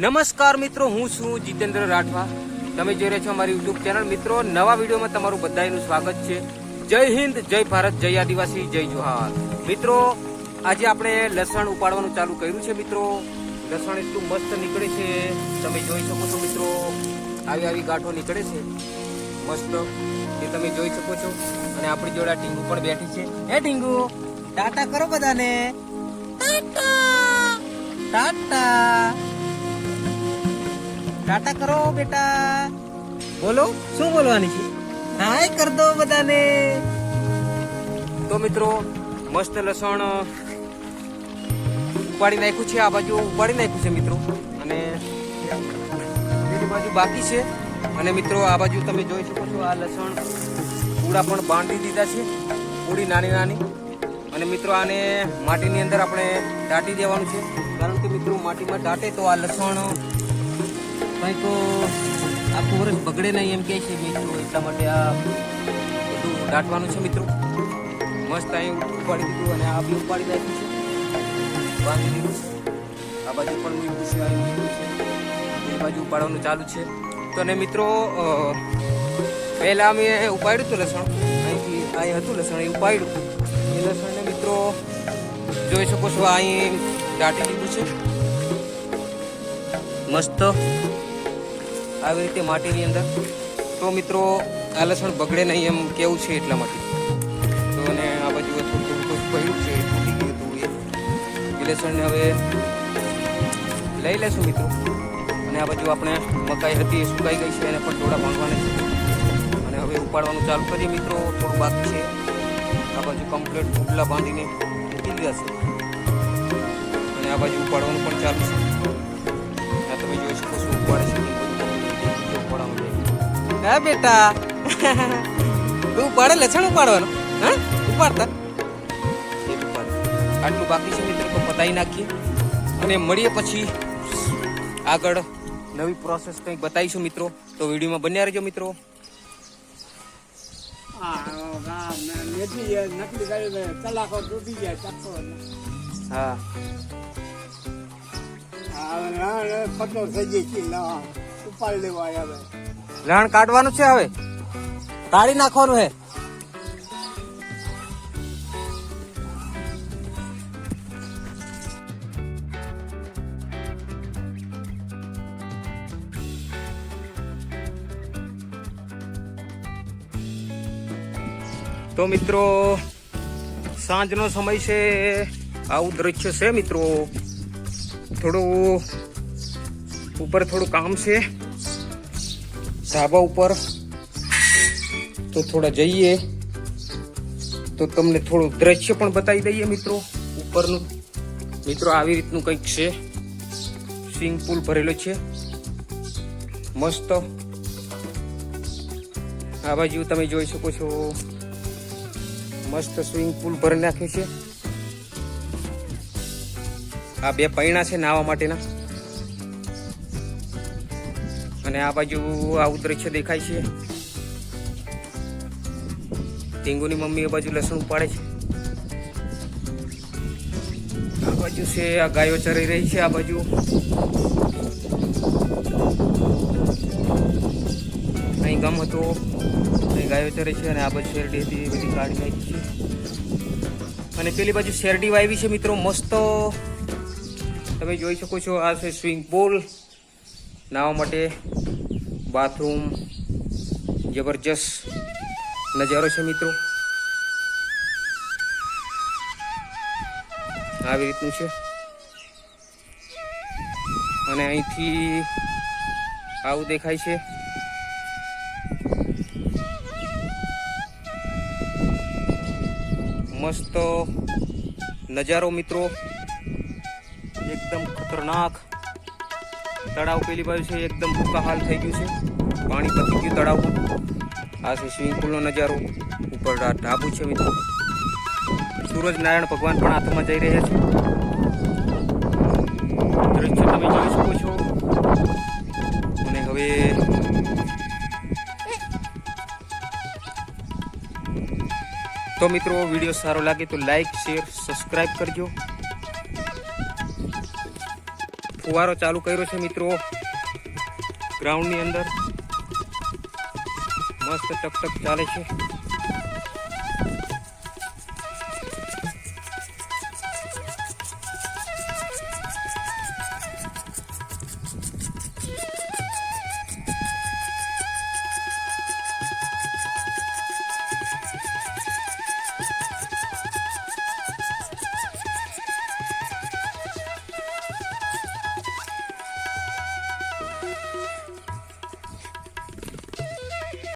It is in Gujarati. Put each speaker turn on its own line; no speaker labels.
નમસ્કાર મિત્રો, હું છું જીતેન્દ્ર રાઠવા. તમે જોઈ રહ્યા છો અમારી યુટ્યુબ ચેનલ. મિત્રો, નવા વિડીયોમાં તમારું બધાનું સ્વાગત છે. જય હિન્દ, જય ભારત, જય આદિવાસી, જય જોહાર. મિત્રો, આજે આપણે લસણ ઉપાડવાનું ચાલુ કર્યું છે. મિત્રો, લસણ એટલું મસ્ત નીકળે છે, તમે જોઈ શકો છો. મિત્રો, આવી આવી ગાંઠો નીકળે છે મસ્ત, એ તમે જોઈ શકો છો. અને આપણી જોડે ટીંગુ પણ બેઠી છે. હે ટીંગુ, ટાટા કરો બધાને. ટાટા ટાટા ટાટા કરો બેટા. બોલો, શું બોલવાની છે? હાય કર દો બધાને. તો મિત્રો, મસ્ત લસણ ઉપાડી નાખ્યું છે. આ બાજુ ઉપાડી નાખ્યું છે મિત્રો, અને પેલી બાજુ બાકી છે. અને મિત્રો, આ બાજુ તમે જોઈ શકો છો, આ લસણ પૂડા પણ બાંધી દીધા છે, પૂડી નાની નાની. અને મિત્રો, આને માટીની અંદર આપણે દાટી દેવાનું છે, કારણ કે મિત્રો માટીમાં દાટે તો આ લસણ કંઈક આખું વર્ષ બગડે નહીં એમ કહે છે મિત્રો. એટલા માટે આ બધું દાટવાનું છે મિત્રો. મસ્ત અહીં ઉપાડી દીધું, અને આ બી ઉપાડી નાખ્યું છે, બાંધી દીધું છે. આ બાજુ પણ મૂક્યું છે, અહીં મૂક્યું છે, એ બાજુ ઉપાડવાનું ચાલુ છે. તો ને મિત્રો, પહેલાં અમે ઉપાડ્યું હતું લસણ, અહીંથી અહીં હતું લસણ, એ ઉપાડ્યું. એ લસણને મિત્રો જોઈ શકો છો, અહીં દાટી દીધું છે મસ્ત આવી રીતે માટીની અંદર. તો મિત્રો, આ લસણ બગડે નહીં એમ કેવું છે, એટલા માટે. તો અને આ બાજુ થોડું થોડું પડ્યું છે, તૂટી ગયું હતું એ લસણને હવે લઈ લેશું મિત્રો. અને આ બાજુ આપણે મકાઈ હતી એ સુકાઈ ગઈ છે, એને પણ થોડા ભાંગવાના છે. અને હવે ઉપાડવાનું ચાલુ કરીએ મિત્રો. થોડું બાકી છે. આ બાજુ કમ્પ્લીટ પુટલા બાંધીને મૂકી દીધા છે, અને આ બાજુ ઉપાડવાનું પણ ચાલુ છે. આ તમે જોઈ શકો છો, ઉપાડે છે. હા બેટા, તું ઉપાડે લસણ ઉપાડવાનું? હા, ઉપાડતા આટલું બાકી છે મિત્રો, તો પતાવી નાખીએ અને મળીએ પછી આગળ નવી પ્રોસેસ કંઈક બતાવીશું મિત્રો. તો વિડીયોમાં બન્યા રહેજો મિત્રો.
હા, ખતરો થઈ જાય છે, ઉપાડી લેવા આવે.
લણ કાઢવાનું છે, હવે કાઢી નાખવાનું છે. તો મિત્રો, સાંજનો સમય છે, આવું દ્રશ્ય છે મિત્રો. થોડું ઉપર થોડું કામ છે ધાબા ઉપર, તો થોડા જઈએ તો તમને થોડું દ્રશ્ય પણ બતાવી દઈએ મિત્રો ઉપરનું. મિત્રો, આવી રીતનું કંઈક છે, સ્વિમિંગ પુલ ભરેલો છે મસ્ત. આ બાજુ તમે જોઈ શકો છો, મસ્ત સ્વિમિંગ પુલ ભરી નાખ્યો છે. આ બે પૈણા છે નાહવા માટેના. અને આ બાજુ આવું દ્રશ્ય દેખાય છે. ટીંગુની મમ્મી એ બાજુ લસણ ઉપાડે છે. આ બાજુ છે, આ ગાયો ચરી રહી છે. આ બાજુ અહીં ગામ હતો, અહીં ગાયો ચરે છે. અને આ બાજુ શેરડી હતી, બધી કાઢી નાખી છે. અને પેલી બાજુ શેરડી વાવી છે મિત્રો મસ્ત. તમે જોઈ શકો છો, આ છે સ્વિમિંગ પુલ, નાહવા માટે બાથરૂમ. જબરજસ્ત નજારો છે મિત્રો. આવી રીતનું છે. અને અહીંથી આવું દેખાય છે. મસ્ત નજારો મિત્રો, એકદમ ખતરનાક. તળાવ પેલી બાજુ છે, એકદમ ભૂકા હાલ થઈ ગયું છે, પાણી પતી ગયું તળાવમાં. આ છે સ્વિમિંગ પુલનો નજારો. ઉપર ઢાબુ છે મિત્રો. સૂરજ નારાયણ ભગવાન પણ હાથમાં જઈ રહ્યા છે. દ્રશ્ય તમે જોઈ શકો છો. અને હવે તો મિત્રો, વિડીયો સારો લાગે તો લાઈક, શેર, સબસ્ક્રાઈબ કરજો. ફુવારો ચાલુ કર્યો છે મિત્રો ગ્રાઉન્ડની અંદર મસ્ત ટક ટક ચાલે છે.